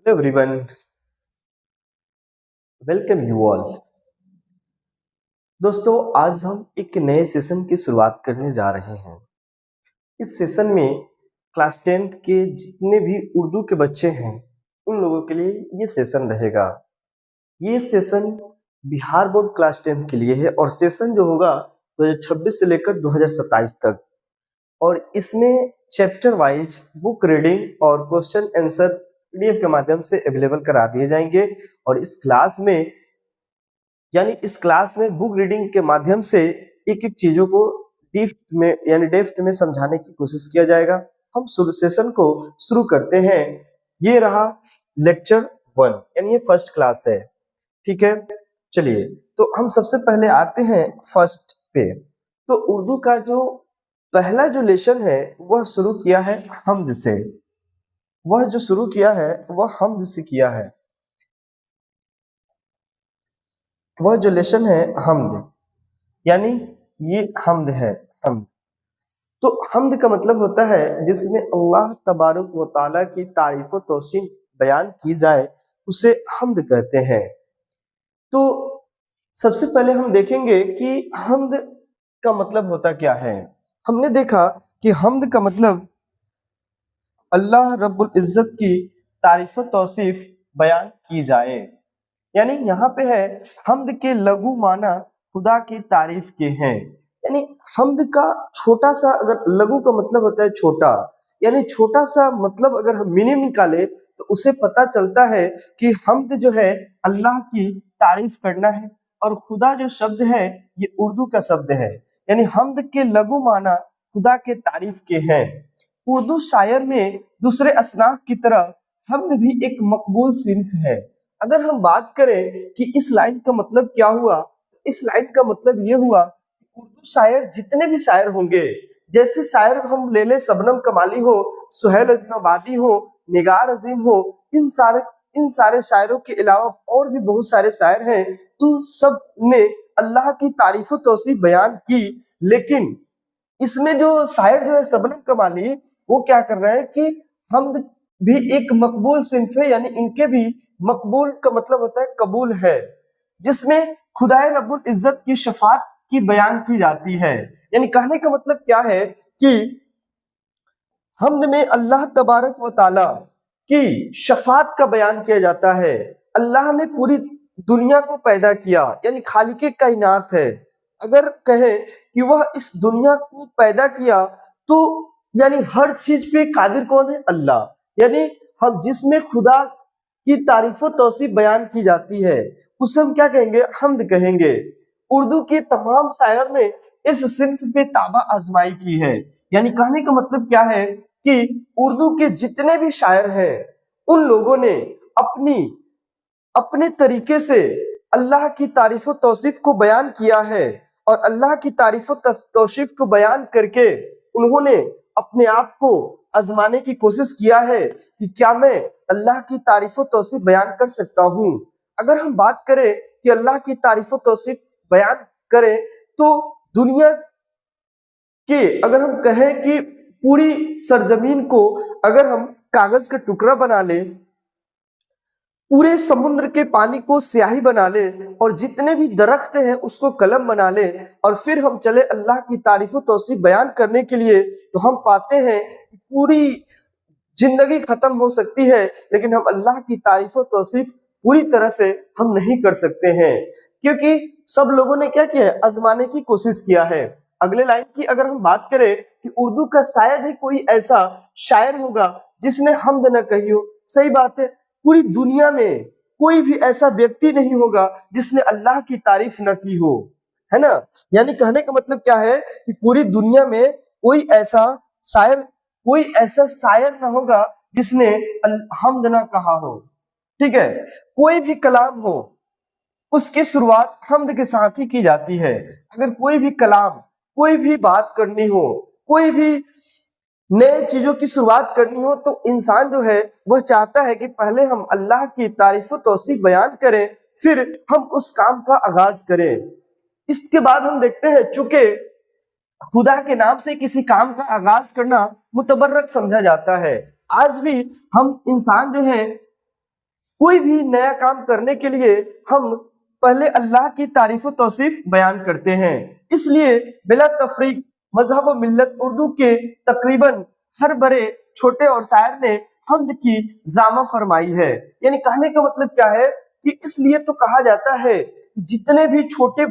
Hello everyone, welcome you all. दोस्तों आज हम एक नए सेशन की शुरुआत करने जा रहे हैं। इस सेशन में क्लास 10th के जितने भी उर्दू के बच्चे हैं उन लोगों के लिए ये सेशन रहेगा। ये session Bihar board class 10th के लिए है और सेशन जो होगा 2026 से लेकर 2027 तक, और इसमें चैप्टर वाइज बुक रीडिंग और क्वेश्चन आंसर पीडीएफ के माध्यम से अवेलेबल करा दिए जाएंगे। और इस क्लास में बुक रीडिंग के माध्यम से एक एक चीजों को डेप्थ में समझाने की कोशिश किया जाएगा। हम सेशन को शुरू करते हैं। ये रहा लेक्चर 1 यानी ये फर्स्ट क्लास है, ठीक है। चलिए तो हम सबसे पहले आते हैं फर्स्ट पे। तो उर्दू का जो पहला जो लेसन है वह शुरू किया है हमद से। वह जो शुरू किया है वह हमद से किया है। वह जो लेसन है हमद, यानी ये हमद है। हमद तो हमद का मतलब होता है जिसमें अल्लाह तबारक व तआला की तारीफ व तौसीफ बयान की जाए, उसे हमद कहते हैं। तो सबसे पहले हम देखेंगे कि हमद का मतलब होता क्या है। हमने देखा कि हमद का मतलब अल्लाह रब्बुल इज्जत की तारीफ व तौसीफ बयान की जाए, यानी यहाँ पे है हमद के लघु माना खुदा की तारीफ के हैं। यानी हमद का छोटा सा, अगर लघु का मतलब होता है छोटा, यानी छोटा सा मतलब अगर हम मीनिंग निकाले तो उसे पता चलता है कि हमद जो है अल्लाह की तारीफ करना है, और खुदा जो शब्द है ये उर्दू का शब्द है। यानी हमद के लघु माना खुदा के तारीफ के हैं। उर्दू शायर में दूसरे असनाफ की तरह हमद भी एक मकबूल सिन्फ है। अगर हम बात करें कि इस लाइन का मतलब क्या हुआ, इस लाइन का मतलब ये हुआ कि उर्दू शायर जितने भी शायर होंगे, जैसे शायर हम ले ले शबनम कमाली हो, सुहेल अज़ीमाबादी हो, निगार अजीम हो, इन सारे शायरों के अलावा और भी बहुत सारे शायर हैं। इन सब ने अल्लाह की तारीफ व तौसीफ बयान की, लेकिन इसमें जो शायर जो है शबनम कमाली, वो क्या कर रहे हैं कि हमद भी एक मकबूल सिन्फ है, यानी इनके भी मकबूल का मतलब होता है कबूल है, जिसमें खुदाए रब्बुल इज्जत की शफात की बयान की जाती है। यानी कहने का मतलब क्या है कि हमद में अल्लाह तबारक व तआला की शफात का बयान किया जाता है। अल्लाह ने पूरी दुनिया को पैदा किया, यानी खालिके कायनात है। अगर कहें कि वह इस दुनिया को पैदा किया तो यानी हर चीज पे कादिर कौन है? अल्लाह। यानी हम जिसमें खुदा की तारीफ व तौसीफ बयान की जाती है उसे हम क्या कहेंगे? हमद कहेंगे। उर्दू के तमाम शायर ने इस सिन्फ पे ताबा आजमाई की है। यानी कहने का मतलब क्या है कि उर्दू के जितने भी शायर हैं उन लोगों ने अपने तरीके से अल्लाह की तारीफ व तौसीफ को बयान किया है, और अल्लाह की तारीफ व तौसीफ को बयान करके उन्होंने अपने आप को आजमाने की कोशिश किया है कि क्या मैं अल्लाह की तारीफ व तौसीफ बयान कर सकता हूँ। अगर हम बात करें कि अल्लाह की तारीफ व तौसीफ बयान करें तो दुनिया के, अगर हम कहें कि पूरी सरजमीन को अगर हम कागज का टुकड़ा बना ले, पूरे समुद्र के पानी को स्याही बना ले, और जितने भी दरख्त हैं उसको कलम बना ले, और फिर हम चले अल्लाह की तारीफ व तौसीफ बयान करने के लिए, तो हम पाते हैं कि पूरी जिंदगी खत्म हो सकती है, लेकिन हम अल्लाह की तारीफ व तौसीफ पूरी तरह से हम नहीं कर सकते हैं, क्योंकि सब लोगों ने क्या किया है? आजमाने की कोशिश किया है। अगले लाइन की अगर हम बात करें कि उर्दू का शायद ही कोई ऐसा शायर होगा जिसने हमद न कही हो। सही बात है, पूरी दुनिया में कोई भी ऐसा व्यक्ति नहीं होगा जिसने अल्लाह की तारीफ न की हो, है ना। यानी कहने का मतलब क्या है कि पूरी दुनिया में कोई ऐसा शायर न होगा जिसने हमद न कहा हो, ठीक है। कोई भी कलाम हो उसकी शुरुआत हमद के साथ ही की जाती है। अगर कोई भी कलाम, कोई भी बात करनी हो, कोई भी नए चीजों की शुरुआत करनी हो, तो इंसान जो है वह चाहता है कि पहले हम अल्लाह की तारीफ व तौसीफ बयान करें, फिर हम उस काम का आगाज करें। इसके बाद हम देखते हैं चूंकि खुदा के नाम से किसी काम का आगाज करना मुतबर्रक समझा जाता है। आज भी हम इंसान जो है कोई भी नया काम करने के लिए हम पहले अल्लाह की तारीफ और तौसीफ बयान करते हैं। इसलिए बिला तफरीक मजहब और मिल्लत उर्दू के तकरीबन हर बड़े छोटे और शायर ने हम्द की जामा फरमाई है। यानी कहने का मतलब क्या है कि इसलिए तो कहा जाता है जितने भी छोटे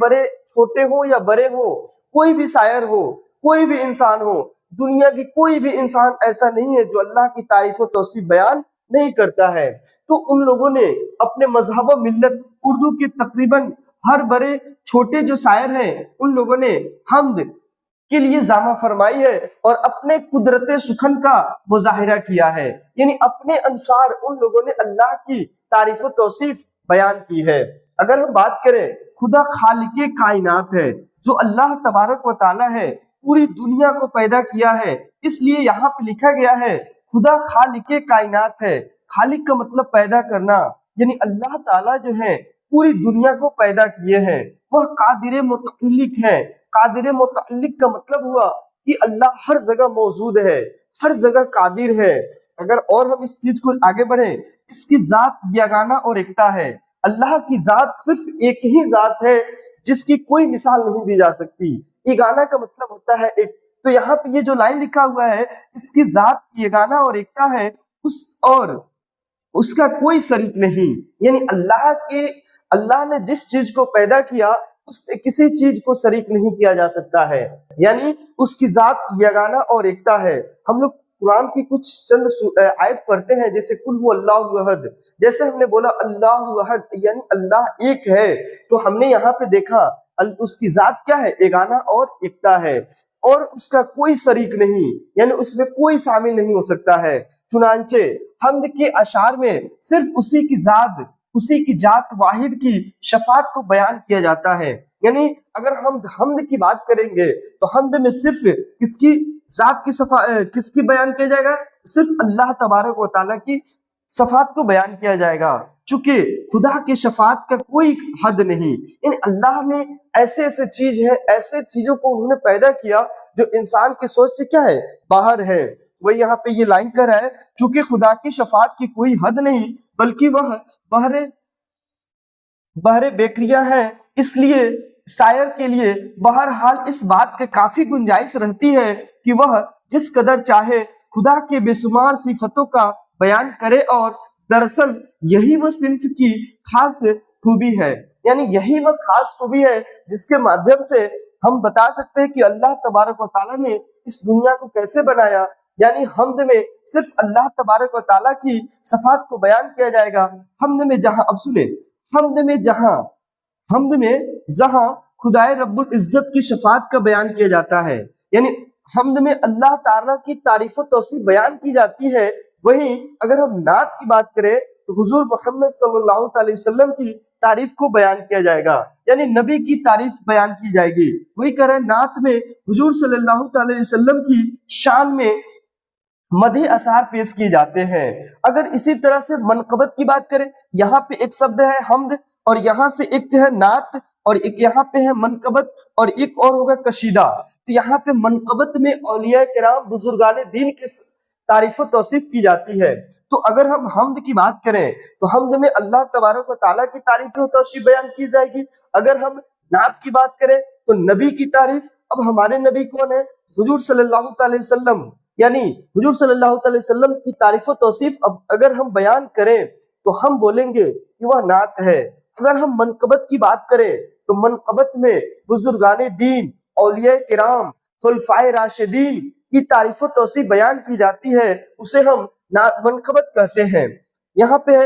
हो या बड़े हो, कोई भी शायर हो, कोई भी इंसान हो, दुनिया की कोई भी इंसान ऐसा नहीं है जो अल्लाह की तारीफ और तौसीफ बयान नहीं करता है। तो उन लोगों ने अपने मजहब और मिल्लत उर्दू के तकरीबन हर बड़े छोटे जो शायर हैं उन लोगों ने हम्द के लिए जामा फरमाई है और अपने कुदरत सुखन का मुजाहिरा किया है। यानी अपने अनुसार उन लोगों ने अल्लाह की तारीफ और तौसीफ बयान की है। अगर हम बात करें, खुदा खालिके कायनात है, जो अल्लाह तबारक व ताला है, पूरी दुनिया को पैदा किया है। इसलिए यहाँ पे लिखा गया है खुदा खालिके कायनात है। खालिक का मतलब पैदा करना, यानी अल्लाह ताला जो है पूरी दुनिया को पैदा किए हैं। वह कादिर मुतअल्लिक है। कादिर मुतअल्लिक का मतलब हुआ कि अल्लाह हर जगह मौजूद है, हर जगह कादिर है। अगर और हम इस चीज को आगे बढ़े, इसकी जात यगाना और एकता है। अल्लाह की जात सिर्फ एक ही जात है जिसकी कोई मिसाल नहीं दी जा सकती। यगाना का मतलब होता है एक। तो यहाँ पे ये जो लाइन लिखा हुआ है, इसकी जात यगाना और एकता है, उसका कोई शरीक नहीं। यानी अल्लाह ने जिस चीज को पैदा किया उससे किसी चीज को शरीक नहीं किया जा सकता है। यानी उसकी जात यगाना और एकता है। हम लोग कुरान की कुछ चंद आयत पढ़ते हैं, जैसे कुल हु अल्लाहु अहद। जैसे हमने बोला अल्लाहु अहद यानी अल्लाह एक है, तो हमने यहाँ पे देखा उसकी जात क्या है, यगाना और एकता है, और उसका कोई शरीक नहीं, यानी उसमें कोई शामिल नहीं हो सकता है। चुनांचे हम्द के अशार में सिर्फ उसी की जात वाहिद की शफात को बयान किया जाता है। यानी अगर हम हम्द की बात करेंगे तो हम्द में सिर्फ किसकी जात की किसकी बयान किया जाएगा, सिर्फ अल्लाह तबारक व तआला की शफात को बयान किया जाएगा, चूंकि खुदा के शफात का कोई हद नहीं। यानी अल्लाह ने ऐसे चीज है, ऐसे चीजों को उन्होंने पैदा किया जो इंसान की सोच से क्या है, बाहर है। वही यहाँ पे ये लाइन कर रहा है, चूंकि खुदा की शफात की कोई हद नहीं, बल्कि वह बहरे बेक्रिया है। इसलिए शायर के लिए बहरहाल इस बात के काफी गुंजाइश रहती है कि वह जिस कदर चाहे खुदा के बेशुमार सिफतों का बयान करे, और दरअसल यही वह सिंफ की खास खूबी है। यानी यही वह खास खूबी है जिसके माध्यम से हम बता सकते हैं कि अल्लाह तबारक व तआला ने इस दुनिया को कैसे बनाया। यानी हम्द में सिर्फ अल्लाह तबारक व तआला की सफात को बयान किया जाएगा। हम्द में जहां, अब सुने, हम्द में जहां खुदाए रब्बुल इज्जत की शफात का बयान किया जाता है, यानी हम्द में अल्लाह ताला की तारीफ और तौसीफ बयान की जाती है। वहीं अगर हम नात की बात करें तो हुजूर मोहम्मद सल्लल्लाहु अलैहि वसल्लम की तारीफ को बयान किया जाएगा, यानी नबी की तारीफ बयान की जाएगी। वही कह रहे हैं नात में हुजूर सल्लल्लाहु अलैहि वसल्लम की शान में मदह असार पेश किए जाते हैं। अगर इसी तरह से मनकबत की बात करें, यहाँ पे एक शब्द है हम्द, और यहाँ से एक है नात, और एक यहाँ पे है मनकबत, और एक और होगा कशीदा। तो यहाँ पे मनकबत में औलिया किराम बुजुर्गाने दीन की तारीफ व तौसीफ की जाती है। तो अगर हम हम्द की बात करें तो हम्द में अल्लाह तबारक व तआला की तारीफ व तौसीफ बयान की जाएगी। अगर हम नात की बात करें तो नबी की तारीफ। अब हमारे नबी कौन है, हुजूर सल्लल्लाहु अलैहि वसल्लम, यानी हुजूर सल्लल्लाहु अलैहि वसल्लम की तारीफ व तौसीफ अब अगर हम बयान करें तो हम बोलेंगे कि वह नात है। अगर हम मनकबत की बात करें तो मनकबत में बुजुर्गाने दीन, औलिया किराम, खुलफाए राशिदीन की तारीफ व तौसीफ बयान की जाती है, उसे हम मनकबत कहते हैं। यहाँ पे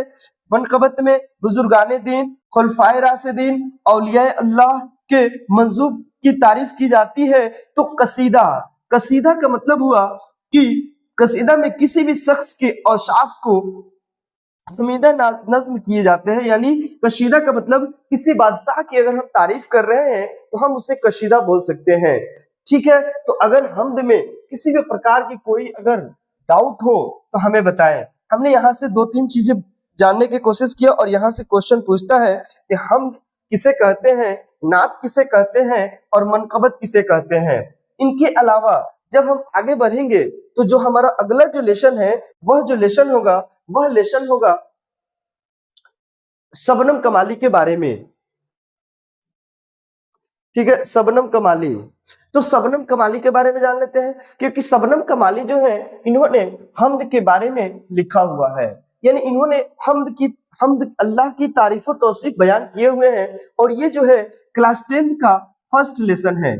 मनकबत में बुजुर्गाने दीन, खुलफाए राशिदीन, औलिया अल्लाह के मंसूब की तारीफ की जाती है। तो कसीदा का मतलब हुआ कि कसीदा में किसी भी शख्स के औसाफ को हमीदा नज्म किए जाते हैं। यानी कशीदा का मतलब किसी बादशाह की अगर हम तारीफ कर रहे हैं तो हम उसे कशीदा बोल सकते हैं। ठीक है, तो अगर हम्द में किसी भी प्रकार की कोई अगर डाउट हो तो हमें बताएं। हमने यहाँ से 2-3 चीजें जानने की कोशिश किया, और यहाँ से क्वेश्चन पूछता है कि हम्द किसे कहते हैं, नात किसे कहते हैं, और मनकबत किसे कहते हैं। इनके अलावा जब हम आगे बढ़ेंगे तो जो हमारा अगला जो लेसन है वह लेसन होगा शबनम कमाली के बारे में, ठीक है, शबनम कमाली। तो शबनम कमाली के बारे में जान लेते हैं, क्योंकि शबनम कमाली जो है इन्होंने हम्द के बारे में लिखा हुआ है, यानी इन्होंने हम्द अल्लाह की तारीफ और तौसीफ बयान किए हुए हैं। और ये जो है क्लास 10th का फर्स्ट लेसन है,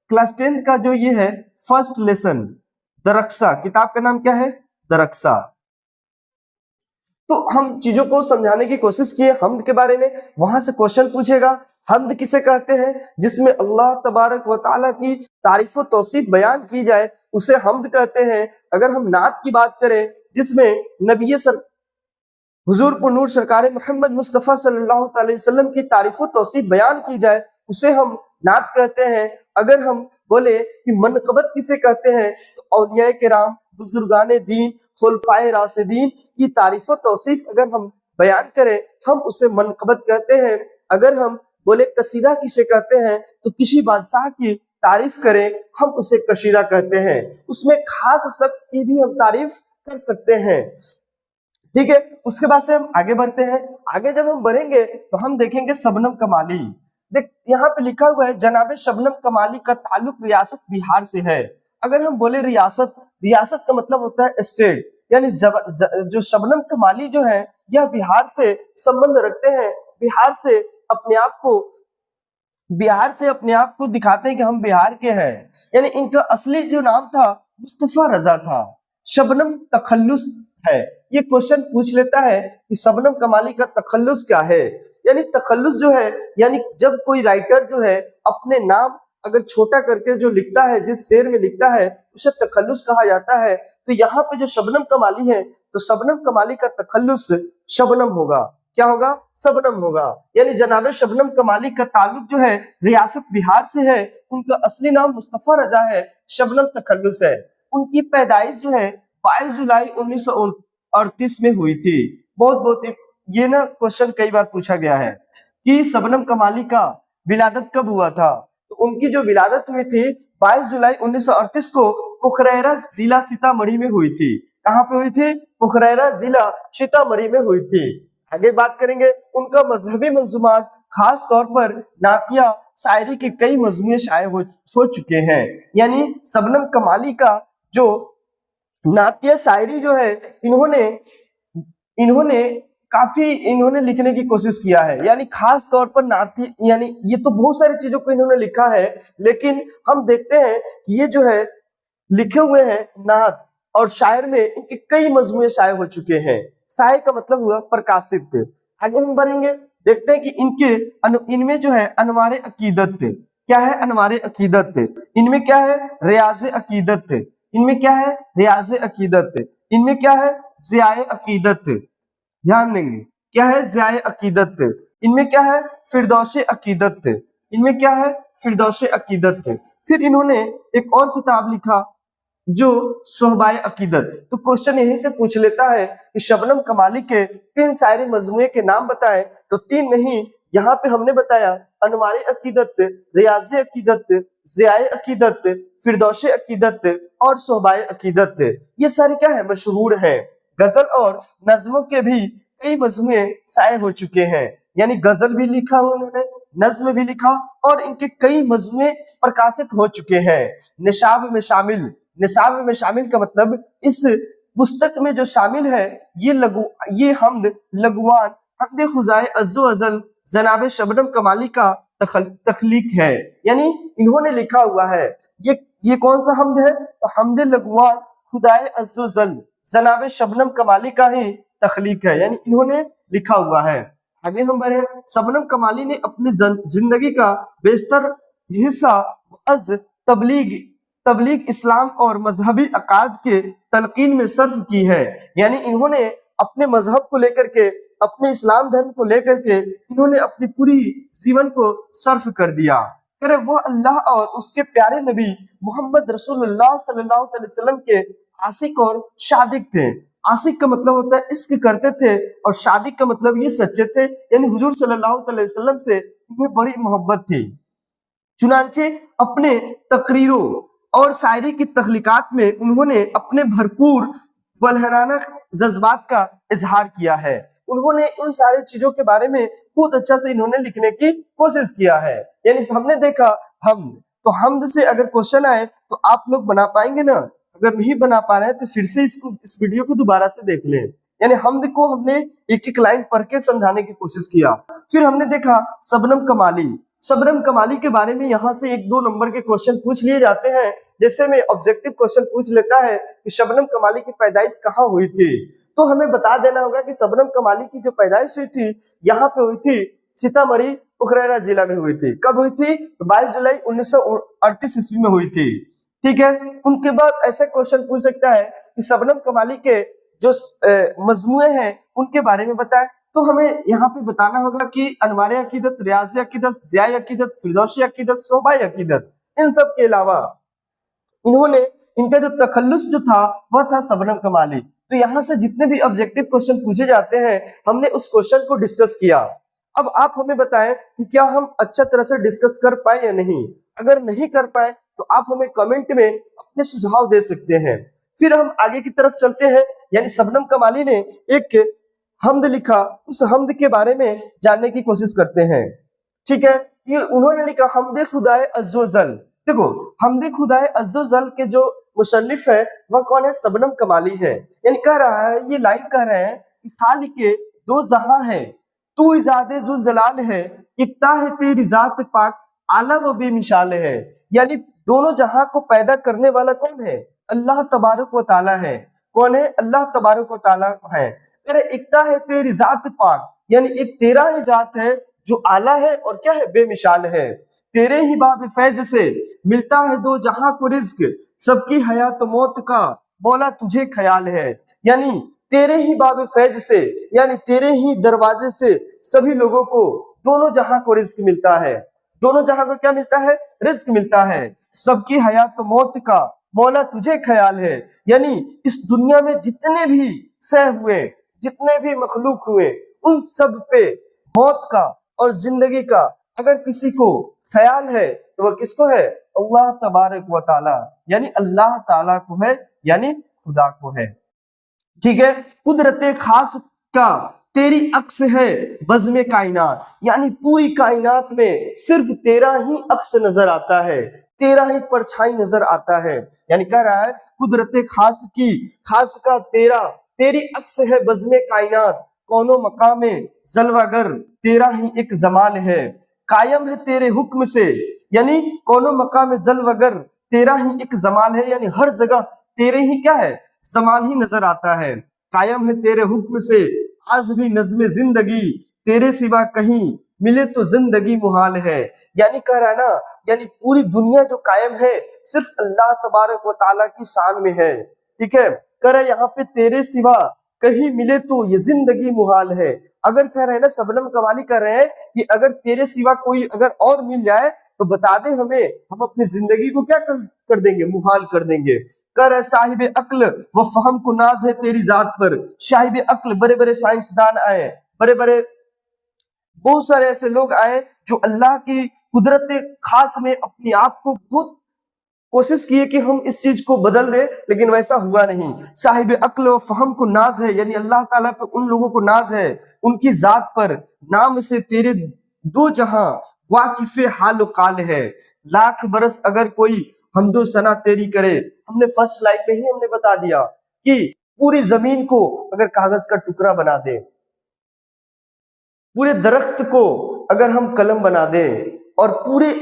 क्लास 10th का जो ये है फर्स्ट लेसन, दरक्सा, किताब का नाम क्या है, दरक्सा। तो हम चीजों को समझाने की कोशिश किए हम्द के बारे में। वहां से क्वेश्चन पूछेगा हम्द किसे कहते हैं, जिसमें अल्लाह तबारक व तआला की तारीफ व तौसीफ बयान की जाए उसे हम्द कहते हैं। अगर हम नात की बात करें जिसमें नबी हुजूर पुरनूर सरकार मोहम्मद मुस्तफ़ा सल्लल्लाहु अलैहि वसल्लम की तारीफ व तौसीफ बयान की जाए उसे हम नात कहते हैं। अगर हम बोले कि मनक़बत किसे कहते हैं, तो औलिया किराम, बुजुर्गान दीन, खुलफाए राशिदीन की तारीफ व तौसीफ अगर हम बयान करें हम उसे मनक़बत कहते हैं। अगर हम बोले कसीदा किसे कहते हैं, तो किसी बादशाह की तारीफ करें हम उसे कसीदा कहते हैं। उसमें खास शख्स की भी हम तारीफ कर सकते हैं, ठीक है। उसके बाद से हम आगे बढ़ते हैं। आगे जब हम बढ़ेंगे तो हम देखेंगे शबनम कमाली। देख यहाँ पे लिखा हुआ है जनाब शबनम कमाली का ताल्लुक रियासत बिहार से है। अगर हम बोले रियासत, रियासत का मतलब होता है स्टेट, यानी जो शबनम कमाली जो है यह बिहार से संबंध रखते हैं, बिहार से अपने आप को दिखाते हैं कि हम बिहार के हैं। यानी इनका असली जो नाम था मुस्तफा रजा था। शबनम तखल्लुस है, ये क्वेश्चन पूछ लेता है कि शबनम कमाली का तखल्लुस क्या है। यानी तखल्लुस जो है, यानी जब कोई राइटर जो है अपने नाम अगर छोटा करके जो लिखता है, जिस शेर में लिखता है उसे तखल्लुस कहा जाता है। तो यहाँ पे जो शबनम कमाली है, तो शबनम कमाली का तखल्लुस शबनम होगा। क्या होगा, शबनम होगा। यानी जनाब शबनम कमाली का ताल्लुक जो है रियासत बिहार से है। उनका असली नाम मुस्तफा रजा है, शबनम तखल्लुस है। उनकी पैदाइश जो है 22 जुलाई 1938 में हुई थी। बहुत ये ना क्वेश्चन कई बार पूछा गया है कि शबनम कमाली का विलादत कब हुआ था। तो उनकी जो विलादत हुई थी 22 जुलाई 1938 को पुखरैरा जिला सीतामढ़ी में हुई थी। कहाँ पे हुई थी, पुखरैरा जिला सीतामढ़ी में हुई थी। आगे बात करेंगे उनका मजहबी मंजूमात, खास तौर पर नातिया शायरी के कई मजमूए शाये हो चुके हैं। यानी शबनम कमाली का जो नातिया शायरी जो है इन्होंने लिखने की कोशिश किया है। यानी खास तौर पर नाती, यानी ये तो बहुत सारी चीजों को इन्होंने लिखा है, लेकिन हम देखते हैं कि ये जो है लिखे हुए हैं नात और शायर में इनके कई मजमूए शाये हो चुके हैं। शाये का मतलब हुआ प्रकाशित। आगे हम बढ़ेंगे, देखते हैं कि इनमें जो है अनवारे अकीदत, क्या है अनवारे अकीदत, इनमें क्या है रियाज़े अकीदत, इनमें क्या है रियाज़े अकीदत, इनमें क्या है ज़ियाए अकीदत, ध्यान देंगे क्या है ज़ियाए अकीदत, इनमें क्या है फिरदौसे अकीदत, इनमें क्या है फिरदौसे अकीदत। फिर इन्होंने एक और किताब लिखा जो सोहबाए अकीदत। तो क्वेश्चन यहीं से पूछ लेता है कि शबनम कमाली के 3 शायरी मजमूए के नाम बताएं, तो 3 नहीं, यहाँ पे हमने बताया अनवारे अकीदत, रियाज़े अकीदत, ज़ियाए अकीदत, फिरदौसे अकीदत और सोहबाए अकीदत। ये सारे क्या है मशहूर हैं। गजल और नज्मों के भी कई मजमूए शाये हो चुके हैं। यानी गजल भी लिखा उन्होंने, नज्म भी लिखा और इनके कई मजमूए प्रकाशित हो चुके हैं। निशाब में शामिल का मतलब इस पुस्तक में जो शामिल है ये हम्द लघुवान हम्द खुदाए अज़्ज़ो अज़ल जनाब शबनम कमाली का तख्लीक है। यानी इन्होंने लिखा हुआ है। ये कौन सा हम्द है, तो हम्द लघुवान खुदाए अज़्ज़ो अज़ल जनाब शबनम कमाली का ही तख्लीक है, यानी इन्होंने लिखा हुआ है। आगे हम बढ़े, शबनम कमाली ने अपनी जिंदगी का बेशतर हिस्सा तबलीग इस्लाम और मजहबी अकाद के तलकीन में सर्फ की है। यानी इन्होंने अपने मजहब को लेकर के, अपने इस्लाम धर्म को लेकर के इन्होंने अपनी पूरी जीवन को सर्फ कर दिया। वो अल्लाह और उसके प्यारे नबी मोहम्मद रसूलुल्लाह सल्लल्लाहु अलैहि वसल्लम के आशिक और शादिक थे। आशिक का मतलब होता है इश्क करते थे और शादिक का मतलब ये सच्चे थे, यानी हुजूर सल्लल्लाहु अलैहि वसल्लम से इन्हें बड़ी मोहब्बत थी। चुनांचे अपने तकरीरों और शायरी की तख्लीकात में उन्होंने अपने भरपूर वल्हराना जज्बात का इजहार किया है। انہوں نے ان ساری چیزوں کے بارے میں بہت اچھا سے انہوں نے لکھنے کی کوشش کیا ہے. یعنی ہم نے دیکھا حمد، تو حمد سے اگر کوشچن آئے تو آپ لوگ بنا پائیں گے نا؟ اگر نہیں بنا پا رہے ہیں تو پھر سے اس ویڈیو کو دوبارہ سے دیکھ لیں. یعنی حمد کو ہم نے ایک ایک لائن پڑھ کے سمجھانے کی کوشش کیا. پھر ہم نے دیکھا شبنم کمالی. شبنم کمالی کے بارے میں یہاں سے 1-2 نمبر کے کوشچن پوچھ لیے جاتے ہیں. جیسے میں آبجیکٹو کوشچن پوچھ لیتا ہے کہ شبنم کمالی کی پیدائش کہاں ہوئی تھی، تو ہمیں بتا دینا ہوگا کہ شبنم کمالی کی جو پیدائش ہوئی تھی یہاں پہ ہوئی تھی سیتامڑھی پکریرا ضلع میں ہوئی تھی. کب ہوئی تھی؟ 22 جولائی 1938 عیسوی میں ہوئی تھی. ٹھیک ہے. ان کے بعد ایسے کوشچن پوچھ سکتا ہے کہ شبنم کمالی کے جو مجموعے ہیں ان کے بارے میں بتائیں. تو ہمیں یہاں پہ بتانا ہوگا کہ انوار عقیدت، ریاض عقیدت، ضیاء عقیدت، فردوسی عقیدت، صوبائی عقیدت. ان سب کے علاوہ انہوں نے ان کا جو تخلص جو تھا وہ تھا شبنم کمالی. تو یہاں سے جتنے بھی آبجیکٹو کوشچن پوچھے جاتے ہیں ہم نے اس کوشچن کو ڈسکس کیا. اب آپ ہمیں بتائیں کہ کیا ہم اچھا طرح سے ڈسکس کر پائے یا نہیں. اگر نہیں کر پائے تو آپ ہمیں کمنٹ میں اپنے سجھاؤ دے سکتے ہیں. پھر ہم آگے کی طرف چلتے ہیں. یعنی شبنم کمالی نے ایک حمد لکھا، اس حمد کے بارے میں جاننے کی کوشش کرتے ہیں. ٹھیک ہے. یہ انہوں نے لکھا حمد خدائے عز و جل. دیکھو حمد خدائے عز و جل کے جو مصنف ہے وہ کون ہے؟ شبنم کمالی ہے. یعنی کہہ رہا ہے، یہ لائن کہہ رہے ہیں کہ خالق دو جہاں ہے، تو ذات ذو جلال ہے، اکتا ہے تیری ذات پاک، اعلیٰ و بے مثال ہے. یعنی دونوں جہاں کو پیدا کرنے والا کون ہے؟ اللہ تبارک و تعالی ہے. کون ہے؟ اللہ تبارک و تعالی ہے. اکتا ہے تیری ذات پاک، یعنی ایک تیرا ہی ذات ہے جو اعلیٰ ہے اور کیا ہے؟ بے مثال ہے. تیرے ہی باب فیض سے ملتا ہے دو جہاں کو رزق، سب کی حیات و موت کا مولا تجھے خیال ہے. یعنی تیرے ہی باب فیض سے، یعنی تیرے ہی دروازے سے سبھی لوگوں کو دونوں جہاں کو رزق ملتا ہے. دونوں جہاں کو کیا ملتا ہے؟ رزق ملتا ہے. سب کی حیات و موت کا مولا تجھے خیال ہے. یعنی اس دنیا میں جتنے بھی سہ ہوئے، جتنے بھی مخلوق ہوئے، ان سب پہ موت کا اور زندگی کا اگر کسی کو خیال ہے تو وہ کس کو ہے؟ اللہ تبارک و تعالی، یعنی اللہ تعالیٰ کو ہے، یعنی خدا کو ہے. ٹھیک ہے. قدرت خاص کا تیری عکس ہے بزم کائنات. یعنی پوری کائنات میں صرف تیرا ہی عکس نظر آتا ہے، تیرا ہی پرچھائی نظر آتا ہے. یعنی کہہ رہا ہے قدرت خاص کی، خاص کا تیری عکس ہے بزم کائنات، کون و مقام جلوہ گر تیرا ہی ایک جمال ہے. قائم ہے تیرے حکم سے، یعنی کون و مقام جلوہ گر تیرا ہی ایک جمال ہے. یعنی ہر جگہ تیرے ہی کیا ہے؟ جمال ہی نظر آتا ہے. قائم ہے تیرے حکم سے آج بھی نظم زندگی، تیرے سوا کہیں ملے تو زندگی محال ہے. یعنی کہہ رہا ہے نا، یعنی پوری دنیا جو قائم ہے صرف اللہ تبارک و تعالیٰ کی شان میں ہے. ٹھیک ہے. کہہ رہا ہے یہاں پہ تیرے سوا کہیں ملے تو یہ زندگی محال ہے. اگر کہہ رہے ہیں نا، شبنم کمالی کہہ رہے ہیں کہ اگر تیرے سوا کوئی اگر اور مل جائے تو بتا دے ہمیں، ہم اپنی زندگی کو کیا کر دیں گے؟ محال کر دیں گے. کہہ رہے صاحب عقل و فہم کو ناز ہے تیری ذات پر. صاحب عقل، بڑے بڑے سائنسدان آئے، بڑے بڑے بہت سارے ایسے لوگ آئے جو اللہ کی قدرت خاص میں اپنی آپ کو بہت کوشش کیے کہ ہم اس چیز کو بدل دیں، لیکن ویسا ہوا نہیں. صاحب عقل و فہم کو ناز ہے، یعنی اللہ تعالیٰ پہ ان لوگوں کو ناز ہے، ان کی ذات پر. نام سے تیرے دو جہاں واقف حال و قال ہے. لاکھ برس اگر کوئی حمد و ثنا تیری کرے. ہم نے فرسٹ لائن میں ہی ہم نے بتا دیا کہ پوری زمین کو اگر کاغذ کا ٹکڑا بنا دے، پورے درخت کو اگر ہم قلم بنا دیں، اور پورے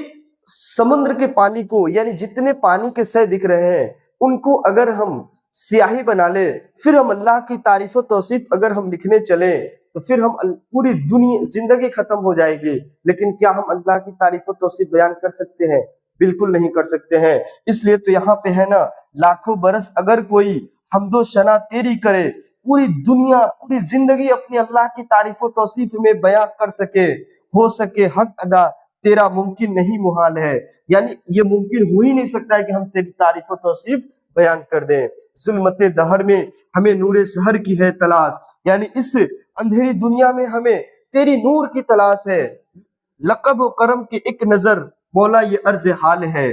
سمندر کے پانی کو، یعنی جتنے پانی کے سہ دکھ رہے ہیں ان کو اگر ہم سیاہی بنا لے، پھر ہم اللہ کی تعریف و توصیف اگر ہم لکھنے چلیں تو پھر ہم پوری دنیا زندگی ختم ہو جائے گی. لیکن کیا ہم اللہ کی تعریف و توصیف بیان کر سکتے ہیں؟ بالکل نہیں کر سکتے ہیں. اس لیے تو یہاں پہ ہے نا، لاکھوں برس اگر کوئی حمد و ثنا تیری کرے، پوری دنیا پوری زندگی اپنی اللہ کی تعریف و توصیف میں بیان کر سکے، ہو سکے حق ادا تیرا ممکن نہیں محال ہے. یعنی یہ ممکن ہو ہی نہیں سکتا ہے کہ ہم تیری تعریف و توصیف بیان کر دیں. ظلمت دہر میں ہمیں نور سحر کی ہے تلاش. یعنی اس اندھیری دنیا میں ہمیں تیری نور کی تلاش ہے. لقب و کرم کی ایک نظر مولا یہ عرض حال ہے.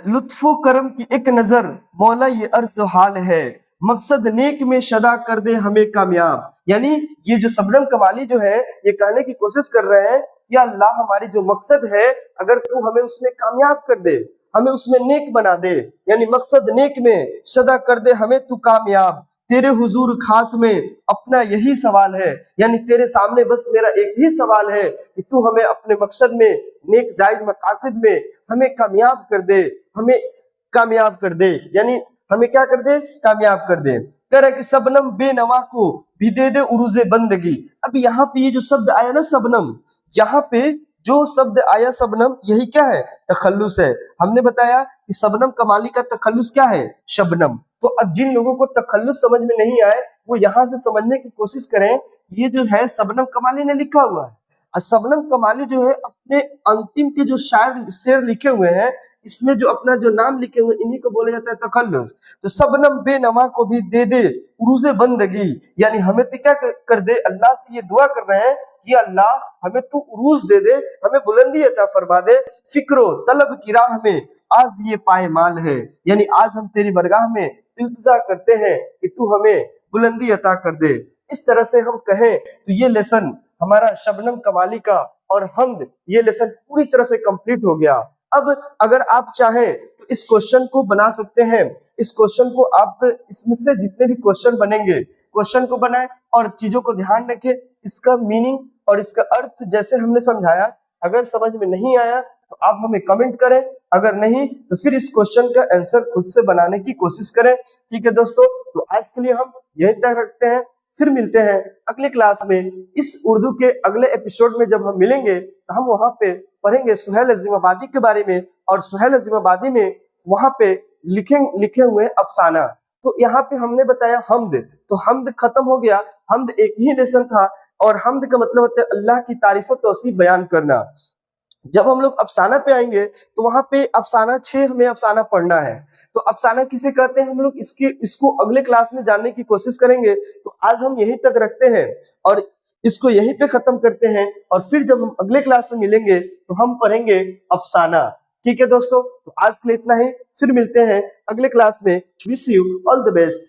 لطف و کرم کی ایک نظر مولا یہ عرض حال ہے. मकसद नेक में सदा कर दे हमें कामयाब। यानी ये जो शबनम कमाली जो है ये कहने की कोशिश कर रहे हैं कि अल्लाह हमारी जो मकसद है अगर तू हमें उसमें कामयाब कर दे, हमें उसमें नेक बना दे, यानी मकसद नेक में सदा कर दे हमें तू कामयाब। तेरे हुजूर खास में अपना यही सवाल है, यानी तेरे सामने बस मेरा एक ही सवाल है कि तू हमें अपने मकसद में, नेक जायज मकासद में हमें कामयाब कर दे, हमें कामयाब कर दे, यानी हमें क्या कर दे, कामयाब कर दे। कह रहा है कि सबनम बेनवा को भी दे दे उरूज़े बंदगी। अब यहाँ पे ये जो शब्द आया ना सबनम, यहाँ पे जो शब्द आया सबनम, यही क्या है, तखल्लुस है। हमने बताया कि सबनम कमाली का तखल्लुस क्या है, शबनम। तो अब जिन लोगों को तखल्लुस समझ में नहीं आए वो यहाँ से समझने की कोशिश करें, ये जो है सबनम कमाली ने लिखा हुआ है। और सबनम कमाली जो है अपने अंतिम के जो शेर लिखे हुए हैं, इसमें जो अपना जो नाम लिखे हुए इन्हीं को बोला जाता है तखल्लुस। तो सबनम बेनवा को भी दे दे उरूज़े बंदगी, यानी हमें तो क्या कर दे, अल्लाह से ये दुआ कर रहे हैं कि अल्लाह हमें तू उरूज दे दे, हमें बुलंदी अता फरमा दे। फिक्रो तलब की राह में आज ये पायमाल है, यानी आज हम तेरी बरगाह में इल्तिजा करते हैं कि तू हमें बुलंदी अता कर दे। इस तरह से हम कहें तो ये लेसन हमारा शबनम कमाली का और हमद, ये लेसन पूरी तरह से कंप्लीट हो गया। अब अगर आप चाहें तो इस क्वेश्चन को बना सकते हैं, इस क्वेश्चन को आप, इसमें से जितने भी क्वेश्चन बनेंगे क्वेश्चन को बनाएं और चीजों को ध्यान रखें, इसका मीनिंग और इसका अर्थ जैसे हमने समझाया। अगर समझ में नहीं आया तो आप हमें कमेंट करें, अगर नहीं तो फिर इस क्वेश्चन का आंसर खुद से बनाने की कोशिश करें। ठीक है दोस्तों, तो आज के लिए हम यहीं तक रखते हैं, फिर मिलते हैं अगले क्लास में। इस उर्दू के अगले एपिसोड में जब हम मिलेंगे तो हम वहां पे पढ़ेंगे सुहेल अजीमाबादी के बारे में, और सुहेल अजीमाबादी ने वहां पे लिखे हुए अफसाना। तो यहाँ पे हमने बताया हमद, तो हमद खत्म हो गया, हमद एक ही लेसन था, और हमद का मतलब होता है अल्लाह की तारीफ और तौसीफ बयान करना। जब हम लोग अफसाना पे आएंगे तो वहां पे अफसाना 6 हमें अफसाना पढ़ना है। तो अफसाना किसे कहते हैं हम लोग इसको अगले क्लास में जानने की कोशिश करेंगे। तो आज हम यहीं तक रखते हैं और इसको यहीं पे खत्म करते हैं, और फिर जब हम अगले क्लास में मिलेंगे तो हम पढ़ेंगे अफसाना। ठीक है दोस्तों, तो आज के लिए इतना ही, फिर मिलते हैं अगले क्लास में। Wish you all the best.